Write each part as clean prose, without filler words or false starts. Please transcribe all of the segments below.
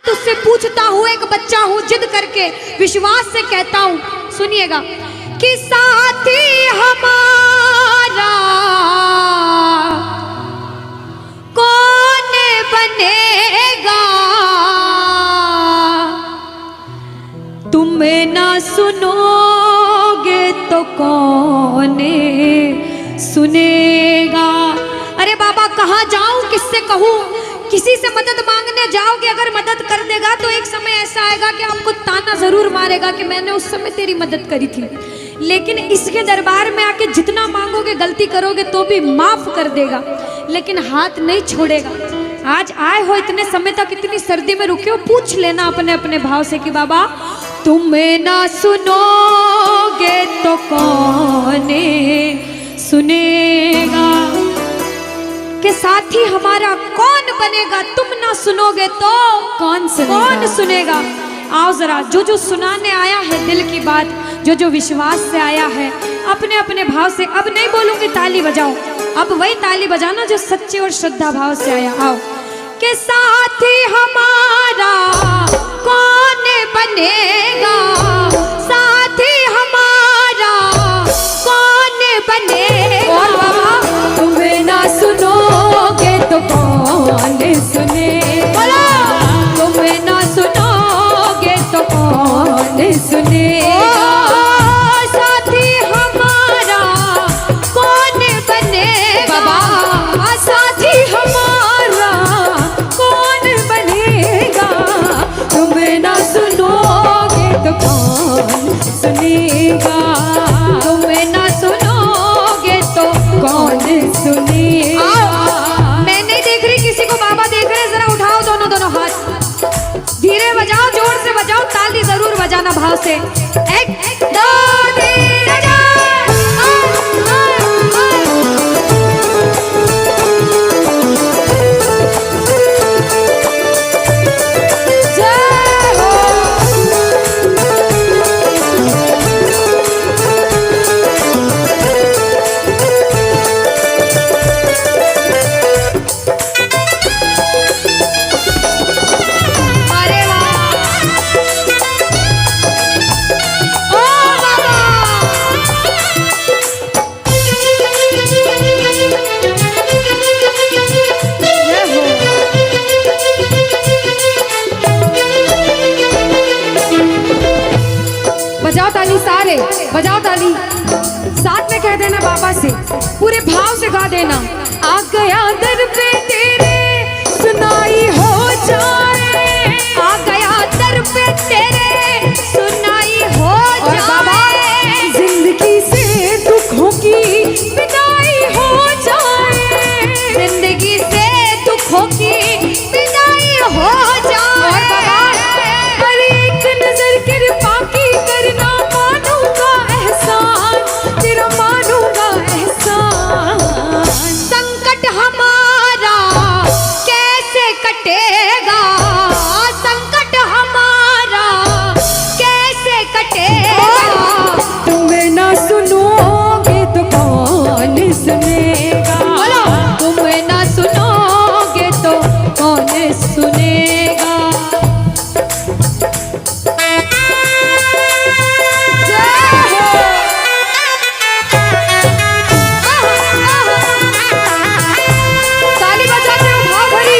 तुझसे पूछता हूँ, एक बच्चा हूँ, जिद करके विश्वास से कहता हूँ, सुनिएगा कि साथी हमारा कौन बनेगा, तुम ना सुनोगे तो कौन सुनेगा। अरे बाबा कहाँ जाऊं, किससे कहूँ, किसी से मदद मांगने जाओगे, अगर मदद कर देगा तो एक समय ऐसा आएगा कि आपको ताना जरूर मारेगा कि मैंने उस समय तेरी मदद करी थी, लेकिन इसके दरबार में आके जितना मांगोगे, गलती करोगे तो भी माफ कर देगा, लेकिन हाथ नहीं छोड़ेगा। आज आए हो इतने समय तक, इतनी सर्दी में रुके हो, पूछ लेना अपने अपने भाव से कि बाबा तुम ना सुनोगे तो कौन सुनेगा, के साथी हमारा कौन बनेगा, तुम ना सुनोगे तो कौन सुनेगा। आओ जरा, जो जो सुनाने आया है दिल की बात, जो जो विश्वास से आया है, अपने अपने भाव से, अब नहीं बोलूंगी ताली बजाओ, अब वही ताली बजाना जो सच्चे और श्रद्धा भाव से आया। आओ के साथी हमारा कौन बनेगा, साथी हमारा कौन बनेगा, और बाबा तुम्हें ना सुनोगे तो कौन सुनेगा, तुम्हें ना सुनोगे तो कौन सुनेगा, साथी हमारा कौन बनेगा, बाबा साथी हमारा कौन बनेगा, तुम्हें ना सुनोगे तो कौन सुनेगा, तुम्हें ना सुनोगे तो कौन सुनेगा। मैं नहीं देख रही किसी को, बाबा देख रहे, जरा उठाओ दोनों दोनों हाथ, धीरे बजाओ, जोर से बजाओ, ताली जरूर बजाना भाव से। एक दो तीन बजाओ। बजाओ ताली सारे, बजाओ ताली, साथ में कह देना बाबा से, पूरे भाव से गा देना। आ गया दर पे तेरे सुनाई हो जाए, आ गया दर पे तेरे सुनाई हो जाए, जिंदगी से दुखों की विदाई हो जाए, जिंदगी से दुखों की विदाई हो जाए, पर एक नजर कृपा की करना, मानूंगा एहसान तेरा, मानूंगा एहसान, संकट हमारा कैसे कटेगा, संकट हमारा कैसे कटेगा, तुम्हें ना सुनोगे तो कौन सुनेगा, तुम्हें ना सुनोगे तो कौन सुनेगा। ताली बजाते हो भाव भरी।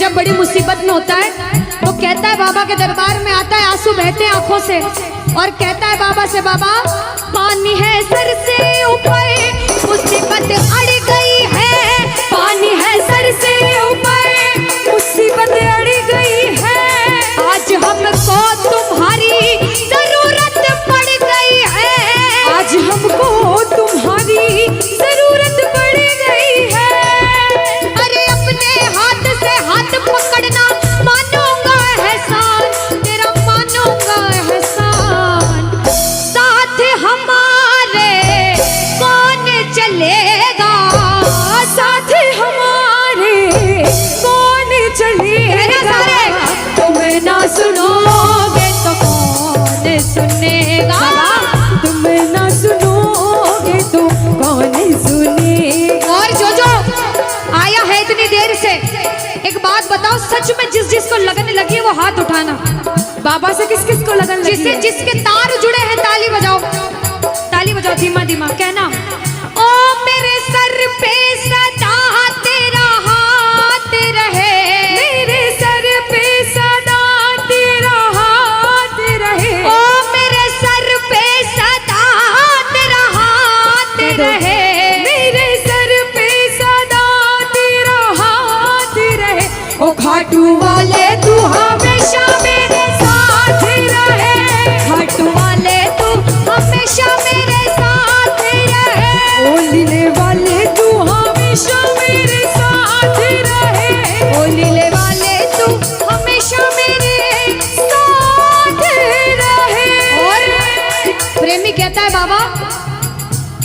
जब बड़ी मुसीबत में होता है तो कहता है, बाबा के दरबार में आता है, आंसू बहते हैं आंखों से, और कहता है बाबा से, बाबा पानी है सर से ऊपर, मुसीबत अड़ गई है, पानी है सर से ऊपर, लगन लगी है वो हाथ उठाना। बाबा से किस किस को लगन लगी है? जिसके तार जुड़े हैं ताली बजाओ, ताली बजाओ धीमा धीमा, कहना ओ मेरे सर पे सदा तेरा हाथ रहे, मेरे सर पे सदा तेरा हाथ रहे, ओ मेरे सर पे सदा तेरा हाथ रहे, मेरे सर पे सदा तेरा हाथ रहे। ओ खाटू वाले तू हमेशा मेरे साथ रहे, खाटू वाले तू हमेशा मेरे साथ रहे, ओ लीले वाले तू हमेशा मेरे साथ रहे, ओ लीले वाले तू हमेशा मेरे साथ रहे। और प्रेमी कहता है बाबा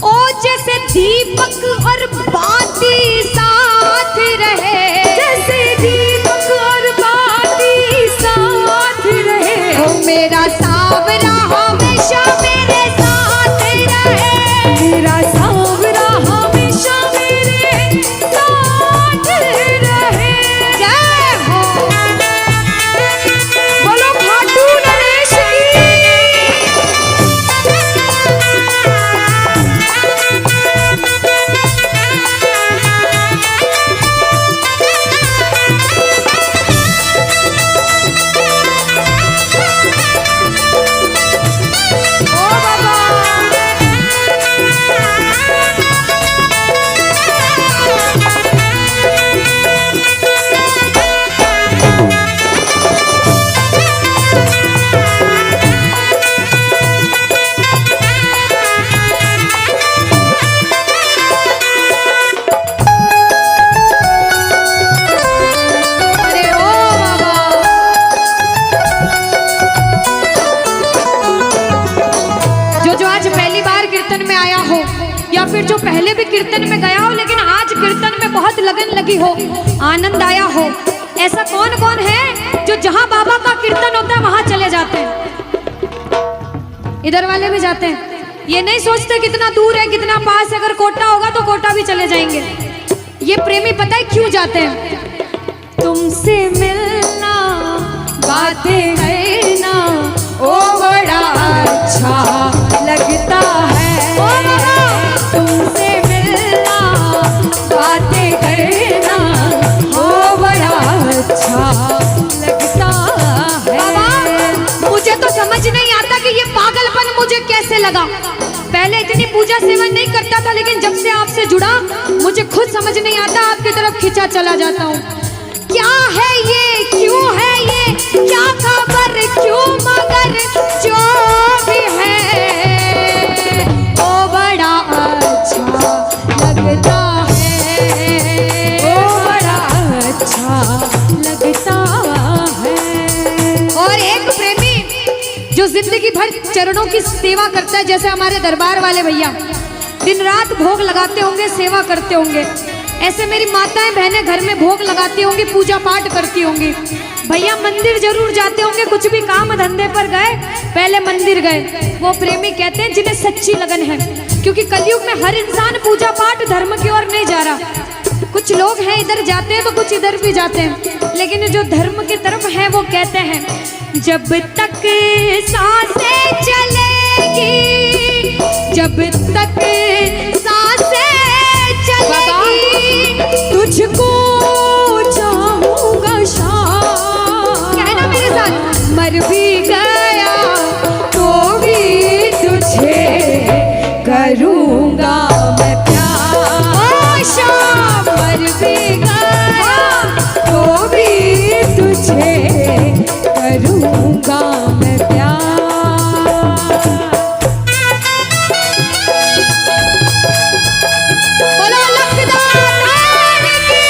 ओ जैसे दीपक और बाती साथ रहे, जैसे दीपक और बाती साथ रहे, ओ मेरा सावरा हमेशा मेरे साथ रहे, मेरा सावरा हमेशा मेरे साथ रहे। जय हो बोलो खाटू नरेश ओ बाबा अरे ओ बाबा जो आज पहली बार कीर्तन में आया हो या फिर जो पहले भी कीर्तन में गया हो लेकिन आज कीर्तन में बहुत लगन लगी हो, आनंद आया हो, ऐसा कौन कौन है जो जहां बाबा का कीर्तन होता है वहां चले जाते हैं? इधर वाले भी जाते हैं, ये नहीं सोचते कितना दूर है कितना पास है, अगर कोटा होगा तो कोटा भी चले जाएंगे। ये प्रेमी पता है क्यों जाते हैं? तुमसे मिलना बातें करना ओ बड़ा अच्छा लगता है, ओ बाबा तुमसे मिलना बातें करना ओ बड़ा अच्छा लगता है। बाबा मुझे तो समझ नहीं आता कि ये पागलपन मुझे कैसे लगा। पहले इतनी पूजा सेवन नहीं करता था लेकिन जब से आपसे जुड़ा मुझे खुद समझ नहीं आता, आपकी तरफ खिंचा चला जाता हूँ। क्या है ये, क्यों है ये, क्या खबर, क्यों मगर जो भी है ओ बड़ा अच्छा लगता है, ओ बड़ा अच्छा लगता है। और एक प्रेमी जो जिंदगी भर चरणों की सेवा करता है, जैसे हमारे दरबार वाले भैया दिन रात भोग लगाते होंगे, सेवा करते होंगे, ऐसे मेरी माताएं बहनें घर में भोग लगाती होंगी, पूजा पाठ करती होंगी। भैया मंदिर जरूर जाते होंगे, कुछ भी काम धंधे पर गए पहले मंदिर गए। वो प्रेमी कहते हैं जिन्हें सच्ची लगन है, क्योंकि कलयुग में हर इंसान पूजा पाठ धर्म की ओर नहीं जा रहा। कुछ लोग हैं इधर जाते हैं तो कुछ इधर भी जाते हैं, लेकिन जो धर्म की तरफ है वो कहते हैं जब तक सांसें चलेगी, जब तक सांसें चलेगी तुझको चाहूंगा शाम, कहना मेरे साथ, मर भी गया तो भी तुझे करूंगा मैं प्यार। ओ शाम मर भी गया तो भी तुझे करूंगा मैं प्यार। बोलो लखदार की।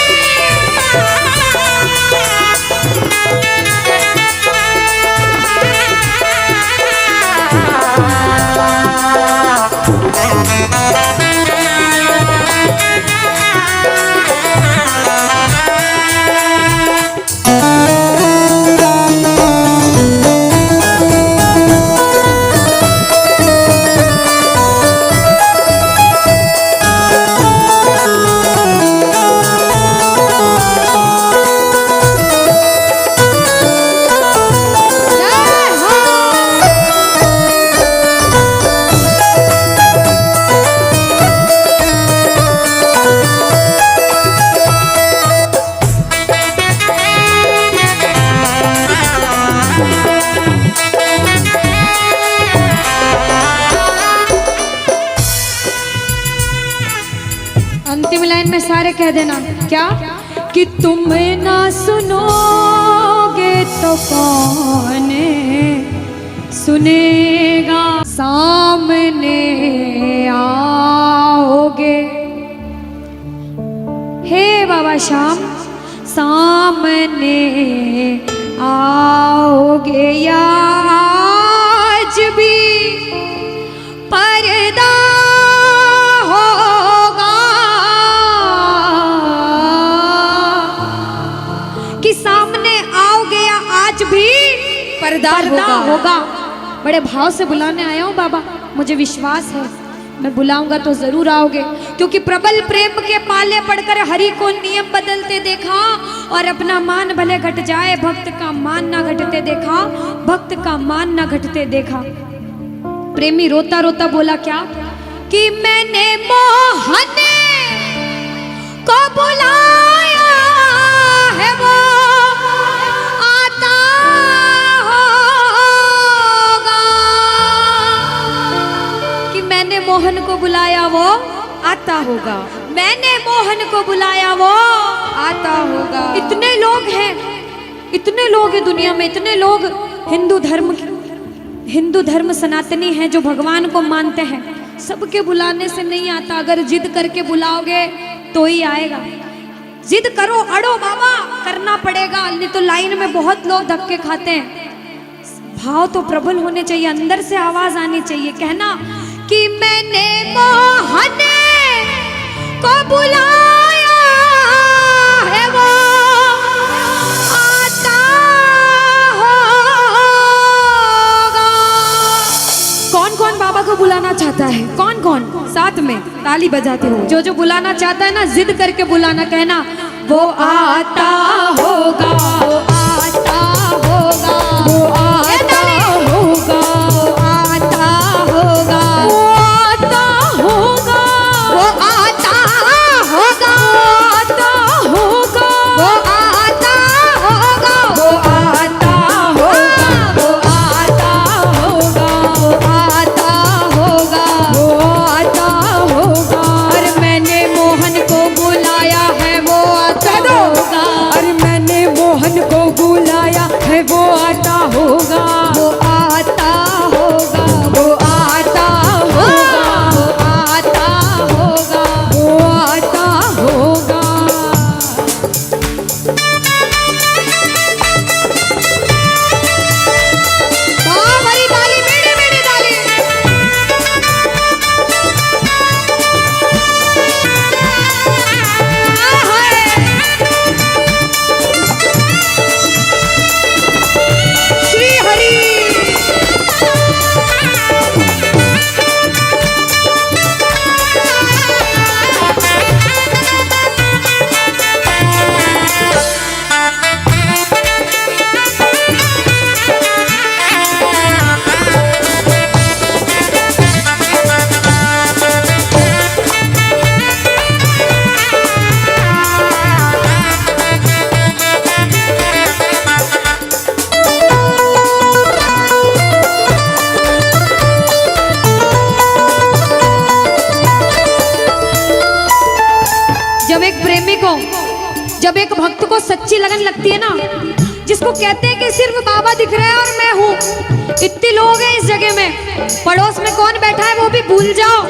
सारे कह देना क्या कि तुम ना सुनोगे तो कौन सुनेगा, सामने आओगे। हे बाबा श्याम सामने आओगे या आज भी पर्दा होगा कि सामने आओगे या आज भी पर्दा होगा। बड़े भाव से बुलाने आया हूँ बाबा, मुझे विश्वास है मैं बुलाऊंगा तो जरूर आओगे, क्योंकि प्रबल प्रेम के पाले पड़कर हरि को नियम बदलते देखा और अपना मान भले घट जाए भक्त का मान ना घटते देखा, भक्त का मान ना घटते देखा। प्रेमी रोता रोता बोला क्या कि मैंने मोहन को बुलाया है वो आता होगा, कि मैंने मोहन को बुलाया वो आता होगा, मैंने मोहन को बुलाया वो आता होगा। इतने लोग हैं, इतने लोग हैं दुनिया में, इतने लोग हिंदू धर्म सनातनी हैं जो भगवान को मानते हैं, सबके बुलाने से नहीं आता। अगर जिद करके बुलाओगे तो ही आएगा। जिद करो, अड़ो बाबा, करना पड़ेगा, नहीं तो लाइन में बहुत लोग धक्के खाते हैं। भाव तो प्रबल होने चाहिए, अंदर से आवाज आनी चाहिए, कहना कि मैंने मोहन को बुलाया है वो आता होगा। कौन कौन बाबा को बुलाना चाहता है? कौन कौन? साथ में ताली बजाते हो। जो जो बुलाना चाहता है ना, जिद करके बुलाना, कहना वो आता होगा, वो आता होगा, वो आता होगा, वो आता होगा, वो आता होगा, वो आता होगा, वो आता होगा, वो आता होगा, वो आता होगा, वो आता होगा, वो आता होगा। और मैंने मोहन को बुलाया है वो आता होगा, अरे मैंने मोहन को बुलाया है वो आता होगा, वो आता होगा, वो आता होगा, वो आता होगा। वो आता होगा। वाह भाई, ताली, मेरी मेरी ताली। श्री हरि। जब एक प्रेमी को, जब एक भक्त को सच्ची लगन लगती है ना, जिसको कहते हैं कि सिर्फ बाबा दिख रहे हैं और मैं हूँ, इतने लोग हैं इस जगह में, पड़ोस में कौन बैठा है वो भी भूल जाओ,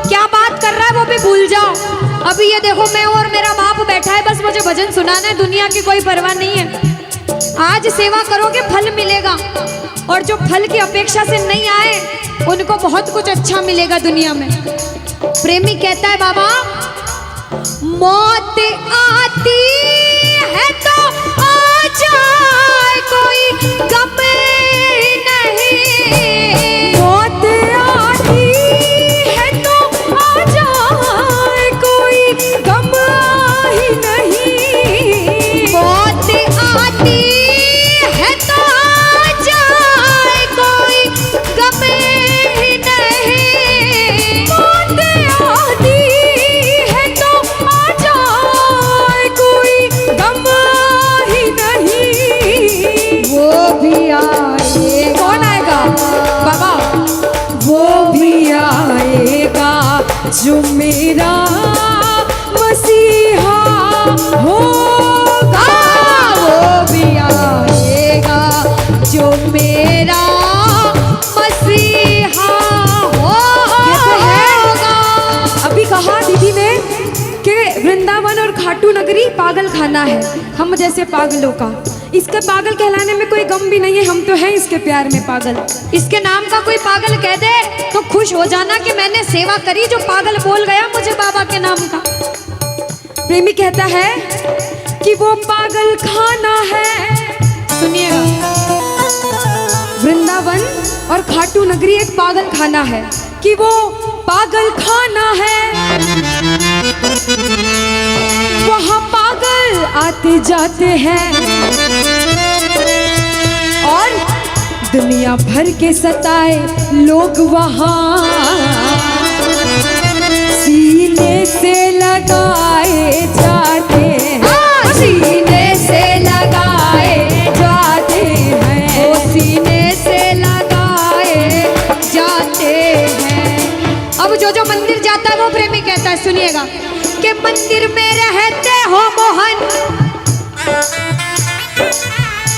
क्या बात कर रहा है वो भी भूल जाओ। अभी ये देखो, मैं और मेरा बाप बैठा है, बस मुझे भजन सुनाना है, दुनिया की कोई परवाह नहीं है। आज सेवा करोगे फल मिलेगा, और जो फल की अपेक्षा से नहीं आए उनको बहुत कुछ अच्छा मिलेगा दुनिया में। प्रेमी कहता है बाबा, मौत आती है तो आ जाए, कोई गम नहीं। मौत आती है तो आ जाए, कोई गम ही नहीं। मौत आती है तो आ जाए, कोई गम ही नहीं। मौत आती है तो आ जाए, कोई गम ही नहीं। वो भी आए। कौन आएगा बाबा? वो भी आएगा जो मेरा मसीहा खाटू नगरी पागल खाना है, हम जैसे पागलों का। इसके पागल कहलाने में कोई गम भी नहीं है, हम तो हैं इसके प्यार में पागल। इसके नाम का कोई पागल कह दे तो खुश हो जाना कि मैंने सेवा करी, जो पागल बोल गया मुझे बाबा के नाम का। प्रेमी कहता है कि वो पागल खाना है। सुनिएगा, वृंदावन और खाटू नगरी एक पागल खाना है, कि वो पागल खाना है। वहाँ पागल आते जाते हैं और दुनिया भर के सताए लोग वहाँ सीने से लगाए जाते हैं, सीने से लगाए जाते हैं, सीने से लगाए जाते हैं। अब जो मंदिर जाता है वो प्रेमी कहता है, सुनिएगा, कि मंदिर में रहते हो मोहन,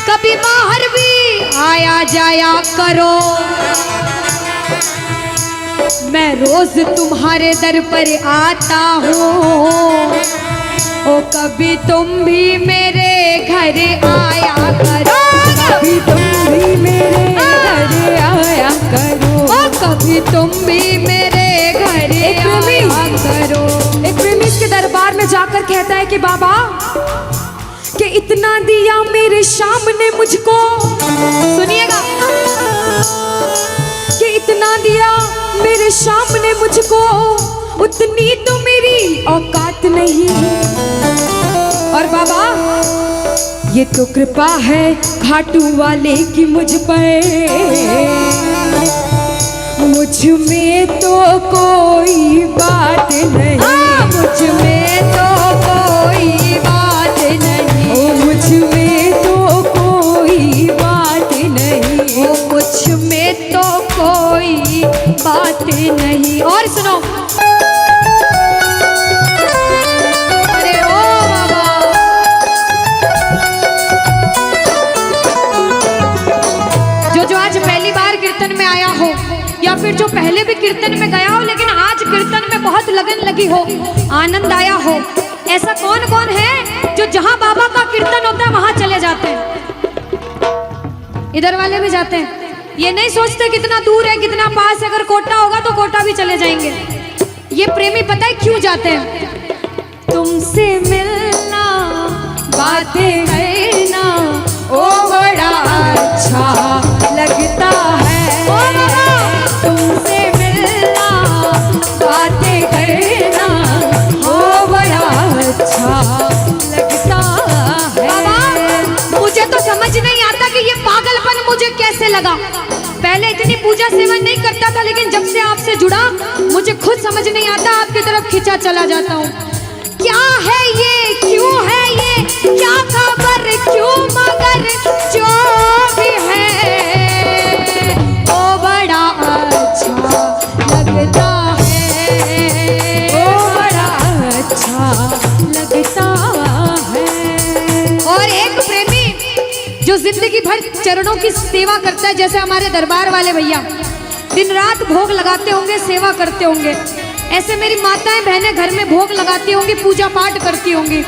कभी बाहर भी आया जाया करो। मैं रोज तुम्हारे दर पर आता हूँ, ओ कभी तुम भी मेरे घर आया करो, कभी तुम भी मेरे घर आया करो, ओ कभी तुम भी मेरे घर आया करो। एक प्रेमी इसके दरबार में जाकर कहता है कि बाबा, कि इतना दिया मेरे सामने मुझको, सुनिएगा, कि इतना दिया मेरे सामने मुझको, उतनी तो मेरी औकात नहीं। और बाबा, ये तो कृपा है खाटू वाले की मुझ पर, मुझ में तो कोई बात नहीं, मुझ में तो कोई बात नहीं, ओ मुझ में तो कोई बात नहीं, ओ मुझ में तो कोई बात नहीं। और सुनो, अरे ओ बाबा, जो आज पहली बार कीर्तन में आया हो या फिर जो पहले भी कीर्तन में गया हो लेकिन आज कीर्तन में बहुत लगन लगी हो, आनंद आया हो, ऐसा कौन कौन है जो जहां बाबा का कीर्तन होता है वहां चले जाते हैं? इधर वाले भी जाते हैं, ये नहीं सोचते कितना दूर है कितना पास है, अगर कोटा होगा तो कोटा भी चले जाएंगे। ये प्रेमी पता है क्यों जाते हैं? तुमसे मिलना, बातें करना, ओ बड़ा अच्छा लगता है, ओ बाबा, तुमसे मिलना, बातें करना, ओ बड़ा अच्छा लगता है। बाबा, मुझे तो समझ नहीं आता कि ये पागलपन मुझे कैसे लगा। पहले इतनी पूजा सेवन नहीं करता था, लेकिन जब से आपसे जुड़ा मुझे खुद समझ नहीं आता, आपकी तरफ खिंचा चला जाता हूँ। क्या है ये, क्यों है ये, क्या खबर, क्यों, मगर जो भी है ओ बड़ा अच्छा लगता है, ओ बड़ा अच्छा लगता है। और एक प्रेमी जो जिंदगी भर चरणों की सेवा करता है, जैसे हमारे दरबार वाले भैया दिन रात भोग लगाते होंगे, सेवा करते होंगे, ऐसे मेरी माताएं बहनें घर में भोग लगाती होंगी, पूजा पाठ करती होंगी।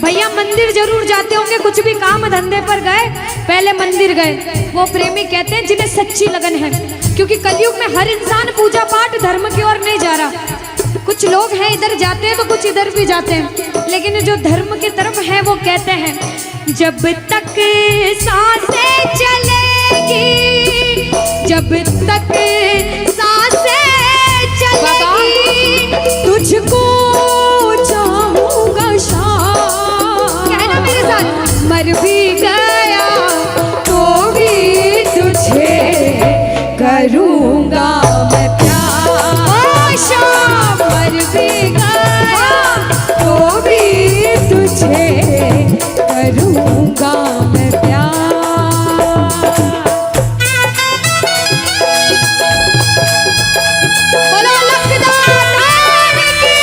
भैया मंदिर जरूर जाते होंगे, कुछ भी काम धंधे पर गए पहले मंदिर गए। वो प्रेमी कहते हैं जिन्हें सच्ची लगन है, क्योंकि कलयुग में हर इंसान पूजा पाठ धर्म की ओर नहीं जा रहा। कुछ लोग हैं इधर जाते हैं तो कुछ इधर भी जाते हैं, लेकिन जो धर्म की तरफ है वो कहते हैं जब तक सांसें चलेगी, जब तक सांसें चलेगी, तुझको चाहूंगा शाम। कहना मेरे साथ, मर भी गया तो भी तुझे करूंगा मैं प्यार। शाम, मर भी गया तो भी तुझे करूंगा मैं प्यार। बोलो लखदार की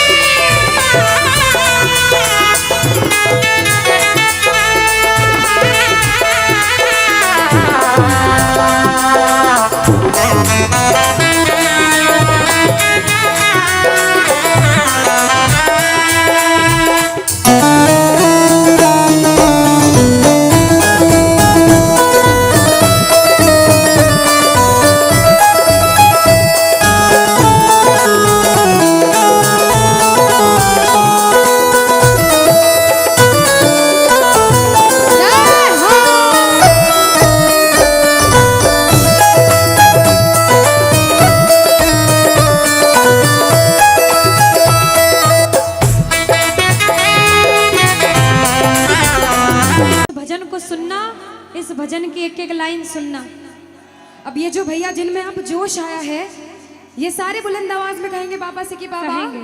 सुनना, इस भजन की एक एक लाइन सुनना। अब ये जो भैया जिनमें अब जोश आया है, ये सारे बुलंद आवाज में कहेंगे बाबा से कि बाबा कहेंगे।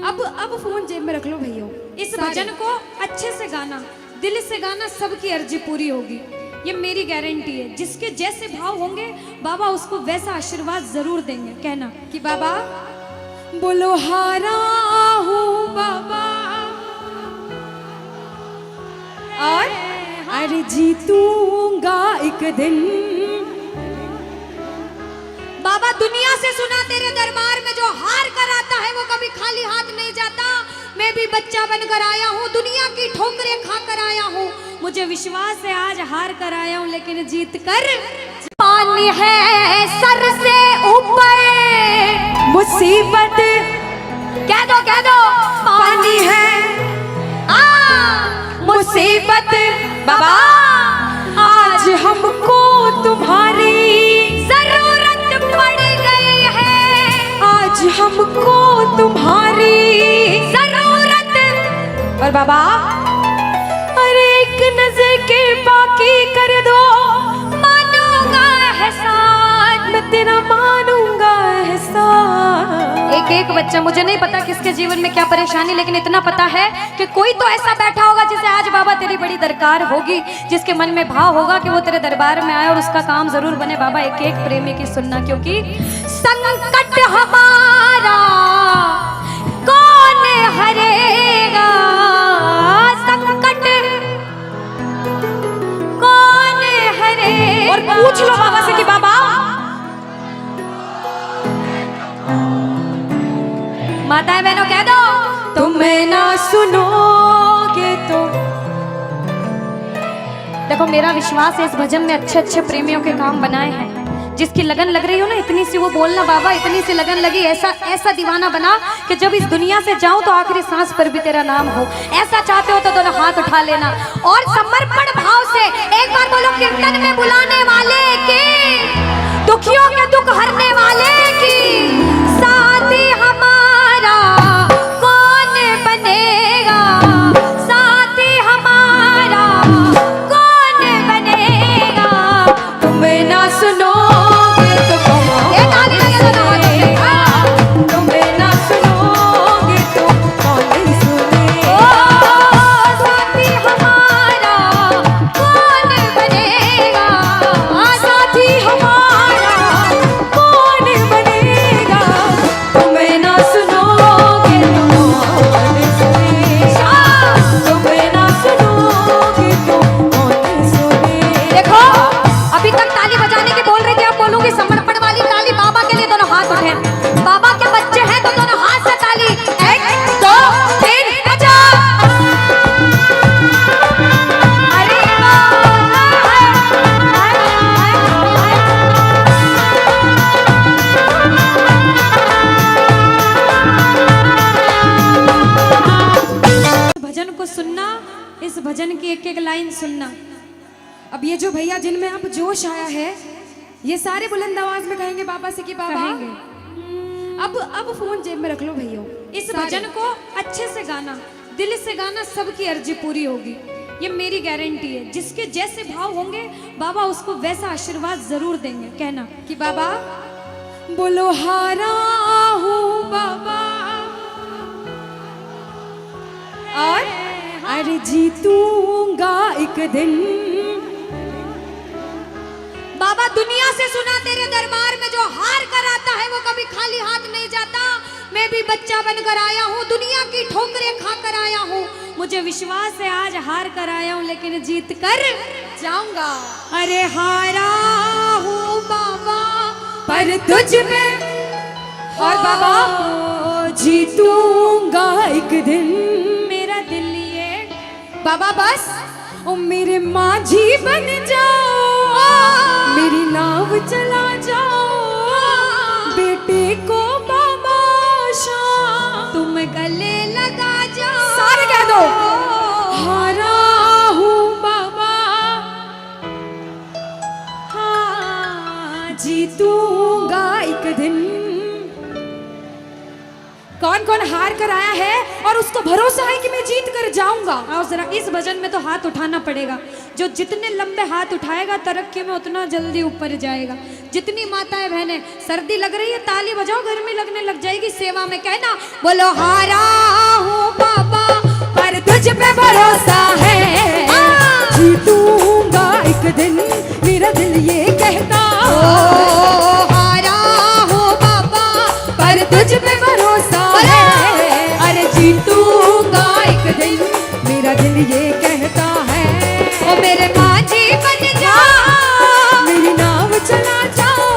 अब फोन जेब में रख लो भैया। इस भजन को अच्छे से गाना, दिल से गाना, सबकी अर्जी पूरी होगी, ये मेरी गारंटी है। जिसके जैसे भाव होंगे बाबा उसको वैसा आशीर्वाद जरूर देंगे। कहना कि बाबा बोलो हारा हूँ बाबा और अरे जीतूंगा एक दिन। बाबा दुनिया से सुना तेरे दरबार में जो हार कर आता है वो कभी खाली हाथ नहीं जाता। मैं भी बच्चा बनकर आया हूँ, दुनिया की ठोकरें खा कर आया हूँ। मुझे विश्वास है आज हार कर आया हूँ लेकिन जीत कर। पानी है सर से ऊपर, मुसीबत कह दो पानी है मुसीबत बाबा आज हमको तुम्हारी जरूरत पड़ गई है, आज हमको तुम्हारी जरूरत। और बाबा अरे एक नजर के बाकी कर दो, मानूंगा एहसान, मैं तेरा मानूंगा एहसान। एक बच्चा, मुझे नहीं पता किसके जीवन में क्या परेशानी, लेकिन इतना पता है कि कोई तो ऐसा बैठा होगा जिसे आज बाबा तेरी बड़ी दरकार होगी, जिसके मन में भाव होगा कि वो तेरे दरबार में आए और उसका काम जरूर बने। बाबा एक एक प्रेमी की सुनना, क्योंकि संकट हमारा कौन हरेगा, संकट कौन हरेगा। और पूछ लो बाबा से कि बाबा माताएं बहनों कह दो तुम्हें ना सुनोगे तो। देखो मेरा विश्वास है इस भजन में अच्छे अच्छे प्रेमियों के काम बनाए हैं। जिसकी लगन लग रही हो ना, इतनी सी वो बोलना बाबा, इतनी सी लगन लगी, ऐसा दीवाना बना कि जब इस दुनिया से जाऊं तो आखिरी सांस पर भी तेरा नाम हो। ऐसा चाहते हो तो दोनों हाथ उठा लेना और समर्पण भाव से एक बार बोलो, कीर्तन में बुलाने वाले की, दुखियों के दुख हरने वाले की, साथी हमारा कौन बनेगा, साथी हमारा कौन बनेगा। तुम्हें ना सुनोगे तो कौन सुनेगा, तुम्हें ना सुनोगे तो कौन सुनेगा। साथी हमारा कौन बनेगा, साथी हमारा कौन बनेगा, तुम्हें ना सुनोगे तो कौन सुनेगा, तुम्हें ना सुनोगे तो कौन सुनेगा। देखो अभी तक ताली बजाने की बोल रही थी, अब बोलूंगी समर्पण वाली ताली। बाबा के लिए दोनों हाथ उठे, बाबा के बच्चे हैं तो दोनों हाथ से ताली। 1 2 3 बजा। अरे भजन को सुनना, इस भजन की एक एक लाइन सुनना। अब ये जो भैया जिनमें अब जोश आया है, ये सारे बुलंद आवाज में कहेंगे बाबा से कि बाबा कहेंगे। अब फोन जेब में रख लो भैया। इस भजन को अच्छे से गाना, दिल से गाना, सबकी अर्जी पूरी होगी, ये मेरी गारंटी है। जिसके जैसे भाव होंगे बाबा उसको वैसा आशीर्वाद जरूर देंगे। कहना कि बाबा बोलो हारा हूँ बाबा और अरे जीतूंगा एक दिन। बाबा दुनिया से सुना तेरे दरबार में जो हार कर आता है वो कभी खाली हाथ नहीं जाता। मैं भी बच्चा बनकर आया हूँ, दुनिया की ठोकरें खा कर आया हूँ। मुझे विश्वास है आज हार कर आया हूँ लेकिन जीत कर जाऊंगा। अरे हारा हूँ बाबा पर तुझ में और बाबा जीतूंगा एक दिन। मेरा दिल ये बाबा बस ओ मेरे माझी बन जाओ, मेरी नाव चला जाओ, बेटे को बाबा शाम तुम गले लगा जाओ। सारे कह दो हारा हूँ बाबा, हाँ जीतूंगा एक दिन। कौन कौन हार कर आया है और उसको भरोसा है कि मैं जीत कर जाऊंगा। आओ जरा, इस भजन में तो हाथ उठाना पड़ेगा। जो जितने लंबे हाथ उठाएगा तरक्की में उतना जल्दी ऊपर जाएगा। जितनी माताएं बहनें, सर्दी लग रही है ताली बजाओ, गर्मी लगने लग जाएगी, सेवा में कहना बोलो हारा हूँ बाबा पर तुझ पे भरोसा है, जीतूंगा एक दिन, मेरा दिल ये कहता। हारा हूँ बाबा पर तुझ पे भरोसा है, अरे जीतूंगा एक दिन, मेरा दिल ये कहता है। ओ मेरे माझी बन जा, मेरी नाव चला जाओ,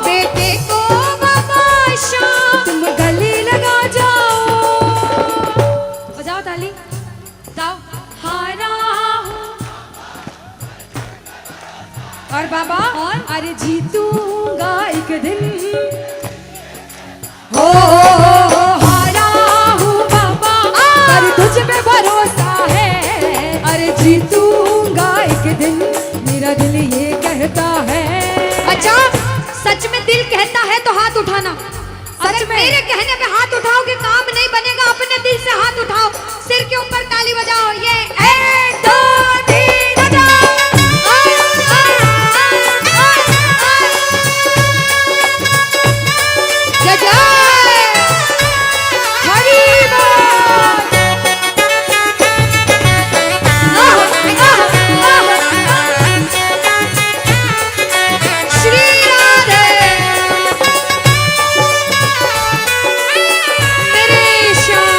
बेटे को बख्शो, तुम गले लगा जाओ। बजाओ ताली, जाओ। हारा और बाबा और? अरे जीतूंगा एक दिन, हो हारा हूँ बाबा पर तुझ पे भरोसा है, अरे जीतूंगा एक दिन, मेरा दिल ये कहता है। अच्छा, सच में दिल कहता है तो हाथ उठाना। अगर में? मेरे कहने पे हाथ उठाओगे काम नहीं बनेगा, अपने दिल से हाथ उठाओ, सिर के ऊपर ताली बजाओ। ये 1 2 3 बजाओ। जय जय हरी बोल। श्री राधे मेरे श्याम।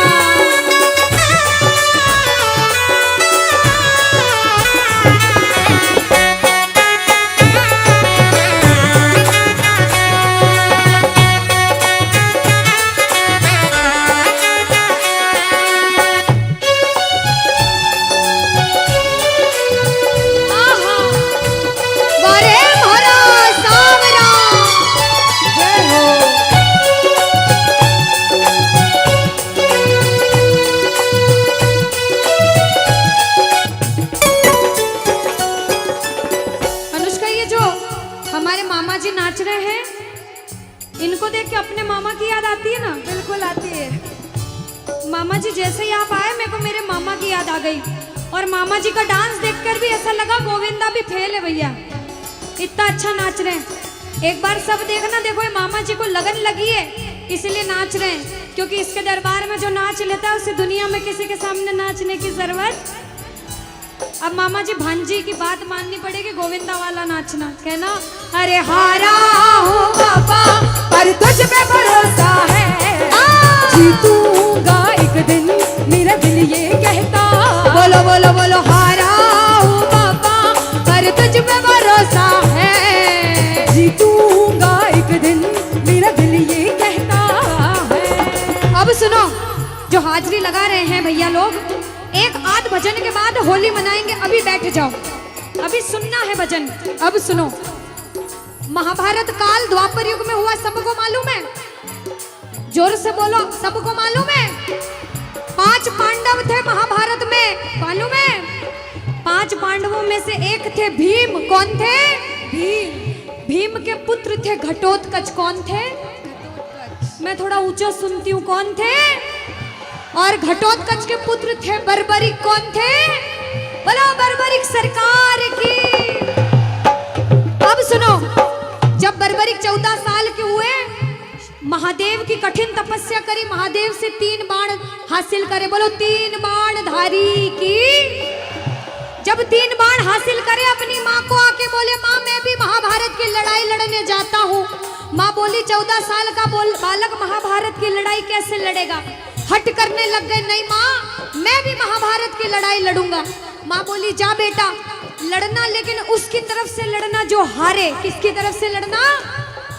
आहा, वारे मोरा सावरा। जय हो। अनुष्का, ये जो हमारे मामा जी नाच रहे हैं, इनको देख के अपने मामा की याद आती है ना? बिल्कुल आती है। मामा जी जैसे ही आप आए, मेरे को मेरे मामा की याद आ गई। और मामा जी का डांस देखकर भी ऐसा लगा गोविंदा भी फेल है भैया, इतना अच्छा नाच रहे हैं। एक बार सब देखना, देखो ये मामा जी को लगन लगी है इसलिए नाच रहे हैं, क्योंकि इसके दरबार में जो नाच लेता है उसे दुनिया में किसी के सामने नाचने की जरूरत। अब मामा जी भांजी की बात माननी पड़ेगी, गोविंदा वाला नाचना, कहना अरे हारा हूँ बाबा पर तुझ पे भरोसा है, जीतूंगा एक दिन, मेरा दिल ये कहता। बोलो बोलो बोलो, हारा हूँ बाबा पर तुझ पे भरोसा है, जीतूंगा एक दिन, मेरा दिल ये कहता है। अब सुनो, जो हाजरी लगा रहे हैं भैया लोग, एक आध भजन के बाद होली मनाएंगे, अभी बैठ जाओ, अभी सुनना है भजन। अब सुनो, महाभारत काल द्वापर युग में हुआ, सबको मालूम है? जोर से बोलो, सबको मालूम है? 5 पांडव थे महाभारत में, मालूम है? 5 पांडवों में से एक थे भीम। कौन थे? भीम। भीम के पुत्र थे घटोत्कच। कौन थे? मैं थोड़ा ऊंचा सुनती हूँ, कौन थे? और घटोत्कच के पुत्र थे बर्बरिक। कौन थे? बोलो बर्बरिक सरकार की। अब सुनो, जब बर्बरिक 14 साल के हुए, महादेव की कठिन तपस्या करी, महादेव से 3 बाण हासिल करे। बोलो 3 बाण धारी की। जब 3 बाण हासिल करे, अपनी माँ को आके बोले, माँ मैं भी महाभारत की लड़ाई लड़ने जाता हूँ। माँ बोली 14 साल का बालक महाभारत की लड़ाई कैसे लड़ेगा? हट करने लग गए, नहीं माँ मैं भी महाभारत की लड़ाई लड़ूंगा। माँ बोली जा बेटा लड़ना, लेकिन उसकी तरफ से लड़ना जो हारे। किसकी तरफ से लड़ना?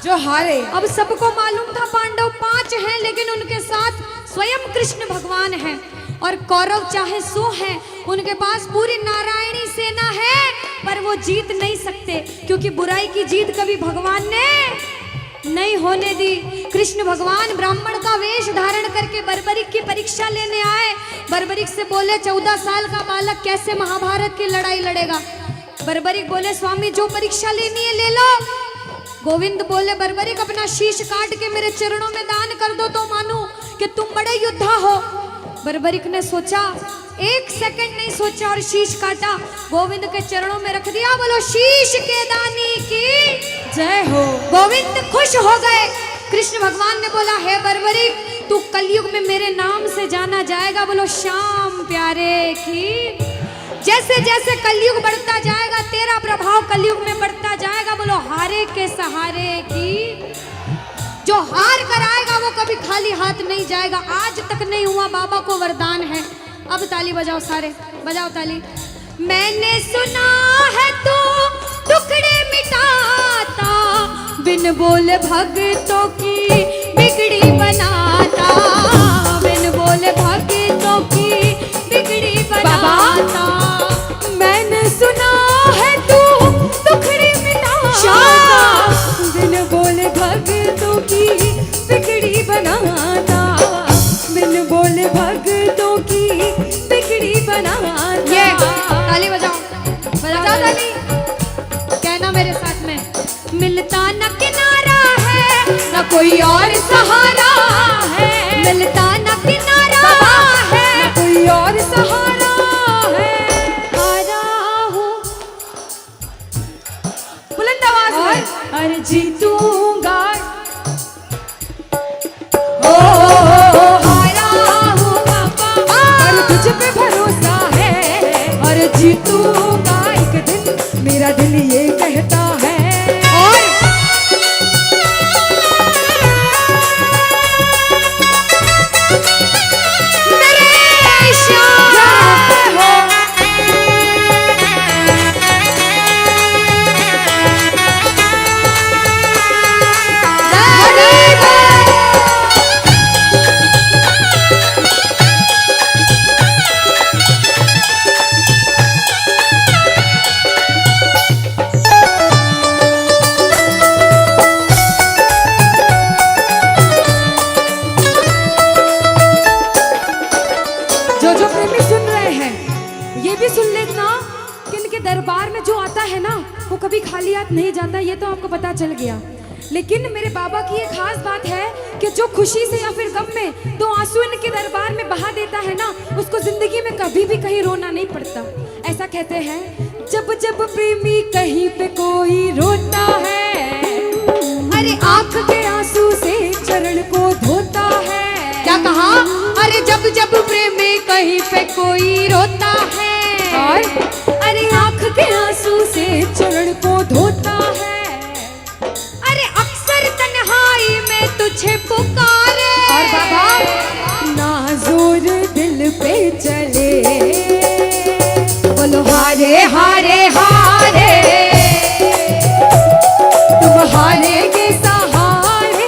जो हारे। अब सबको मालूम था पांडव 5 हैं, लेकिन उनके साथ स्वयं कृष्ण भगवान हैं। और कौरव चाहे 100 हैं, उनके पास पूरी नारायणी सेना है, पर वो जीत नहीं सकते, क्योंकि बुराई की जीत कभी भगवान ने नहीं होने दी। कृष्ण भगवान ब्राह्मण का वेश धारण करके बर्बरिक की परीक्षा लेने आए। बर्बरिक से बोले 14 साल का बालक कैसे महाभारत की लड़ाई लड़ेगा? बर्बरिक बोले स्वामी जो परीक्षा लेनी है ले लो। गोविंद बोले बर्बरिक अपना शीश काट के मेरे चरणों में दान कर दो तो मानूं कि तुम बड़े योद्धा हो। बर्बरिक ने सोचा, एक सेकंड नहीं सोचा और शीश काटा, गोविंद के चरणों में रख दिया। बोलो शीश के दानी की जय हो। गोविंद खुश हो गए। कृष्ण भगवान ने बोला, हे बर्बरिक, तू कलयुग में मेरे नाम से जाना जाएगा। बोलो श्याम प्यारे की। जैसे जैसे कलयुग बढ़ता जाएगा, तेरा प्रभाव कलयुग में बढ़ता जाएगा। बोलो हारे के सहारे की। जो हार कर आएगा वो कभी खाली हाथ नहीं जाएगा। आज तक नहीं हुआ, बाबा को वरदान है। अब ताली बजाओ, सारे बजाओ ताली। मैंने सुना है तू टुकड़े मिटाता, बिन बोले भक्तों की बिगड़ी बनाता, बिन बोले भक्तों की बिगड़ी बनाता। मैंने सुना है तू टुकड़े मिटाता, बिन बोले भक्तों की बिगड़ी बनाता, बिन बोले भक्तों की बिगड़ी बनाता। ये ताली बजाओ, बजाओ ताली। कहना मेरे साथ में, मिलता न किनारा है न कोई और सहारा है, मिलता न किनारा है न कोई और सहारा है। हारा हूँ बुलंद आवाज में, अरे जीतूंगा। हारा हूँ बाबा, और तुझ पे भरोसा है, और जीतूंगा एक दिन, मेरा दिल ये कहता है। और मेरे श्याम हो। जो जो प्रेमी सुन रहे हैं, ये भी सुन लेना कि इनके दरबार में जो आता है ना, वो कभी खाली हाथ नहीं जाता। ये तो आपको पता चल गया। लेकिन मेरे बाबा की एक खास बात है कि जो खुशी से या फिर गम में दो आंसू इनके दरबार में बहा देता है ना, उसको जिंदगी में कभी भी कहीं रोना नहीं पड़ता। ऐसा कहते हैं, जब जब प्रेमी कहीं पे कोई रोता है, अरे आंख के आंसू से चरण को धोता है। क्या कहा? अरे जब जब प्रेमी कहीं पे कोई रोता है, और अरे आंख के आंसू से चरण को धोता है। अरे अक्सर तन्हाई में तुझे पुकारे। और बाबा नाज़ुर दिल पे चले, बोलो हारे हारे हारे, तुम हारे के सहारे।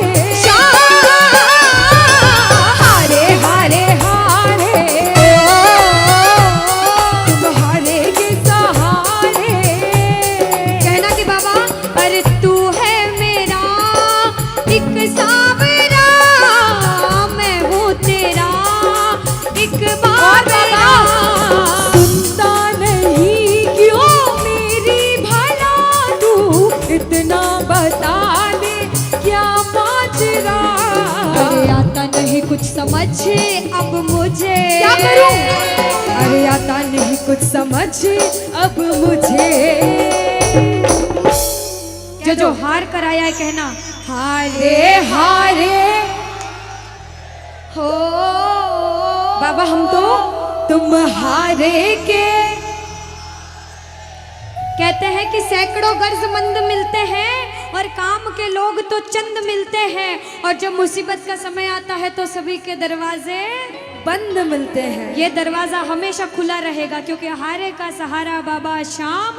हारे हारे हारे, तुम हारे के सहारे। कहना कि बाबा, पर तू है मेरा एक सावरा, मैं हूँ तेरा एक बाबरा। सुनता नहीं क्यों मेरी भला, तू इतना बता दे क्या माजरा। अरे आता नहीं कुछ समझ अब मुझे, क्या करूं? अरे आता नहीं कुछ समझ अब मुझे। जो जो हार कर आया है, कहना हारे हारे हो। बाबा, हम तो तुम हारे के। कहते हैं कि सैकड़ों गर्जमंद मिलते हैं और काम के लोग तो चंद मिलते हैं, और जब मुसीबत का समय आता है तो सभी के दरवाजे बंद मिलते हैं। ये दरवाजा हमेशा खुला रहेगा, क्योंकि हारे का सहारा बाबा श्याम,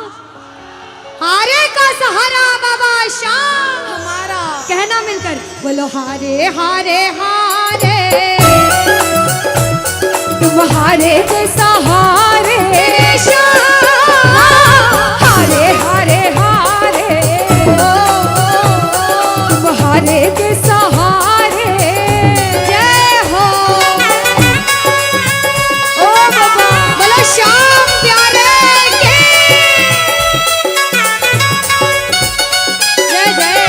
हारे का सहारा बाबा श्याम हमारा। कहना मिलकर, बोलो हारे हारे हारे, तुम हारे के सहारे। हारे हारे हारे, तुम हारे के सहारे। जय हो। ओ बाबा, बोलो श्याम प्यारे के जय जय।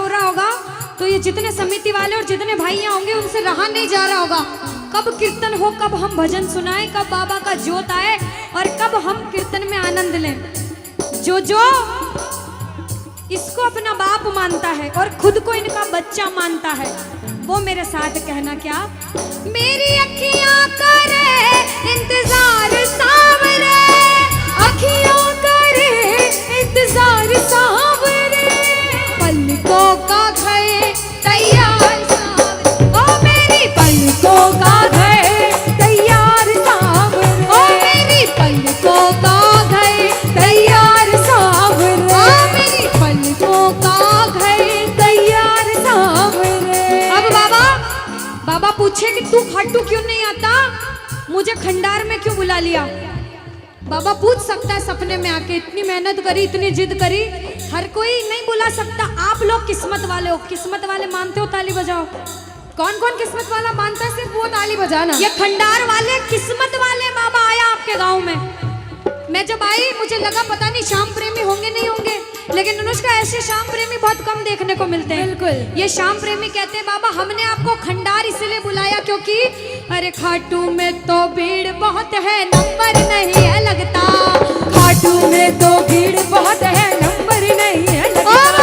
हो रहा होगा तो ये जितने समिति वाले और जितने भाइयाँ होंगे उनसे रहा नहीं जा रहा होगा। कब कीर्तन हो, कब हम भजन सुनाएं, कब बाबा का जोत आए और कब हम कीर्तन में आनंद लें। जो इसको अपना बाप मानता है और खुद को इनका बच्चा मानता है, वो मेरे साथ कहना क्या। मेरी अखियां करे इंतजार सावरे, अखियां करे इंतजार सावरे, पलकों का घर तैयार सावरे, ओ मेरी पलकों का घर तैयार सावरे, ओ मेरी पलकों का घर तैयार सावरे, ओ मेरी पलकों का घर तैयार सावरे। अब बाबा पूछे कि तू खाटू क्यों नहीं आता, मुझे खंडार में क्यों बुला लिया। बाबा पूछ सकता है सपने में आके, इतनी मेहनत करी, इतनी जिद करी, हर कोई नहीं बुला सकता। आप लोग किस्मत वाले हो, किस्मत वाले मानते हो, ताली बजाओ। कौन कौन किस्मत वाला मानता है, सिर्फ वो ताली बजाना। ये खंडार वाले किस्मत वाले बाबा आया आपके गांव में। मैं जब आई मुझे लगा पता नहीं श्याम प्रेमी होंगे नहीं होंगे, लेकिन अनुष्का ऐसे श्याम प्रेमी बहुत कम देखने को मिलते हैं। बिल्कुल। ये श्याम प्रेमी कहते हैं बाबा हमने आपको खंडार इसलिए बुलाया क्योंकि अरे खाटू में तो भीड़ बहुत है, नंबर नहीं है लगता। खाटू में तो भीड़ बहुत है, नंबर नहीं है लगता।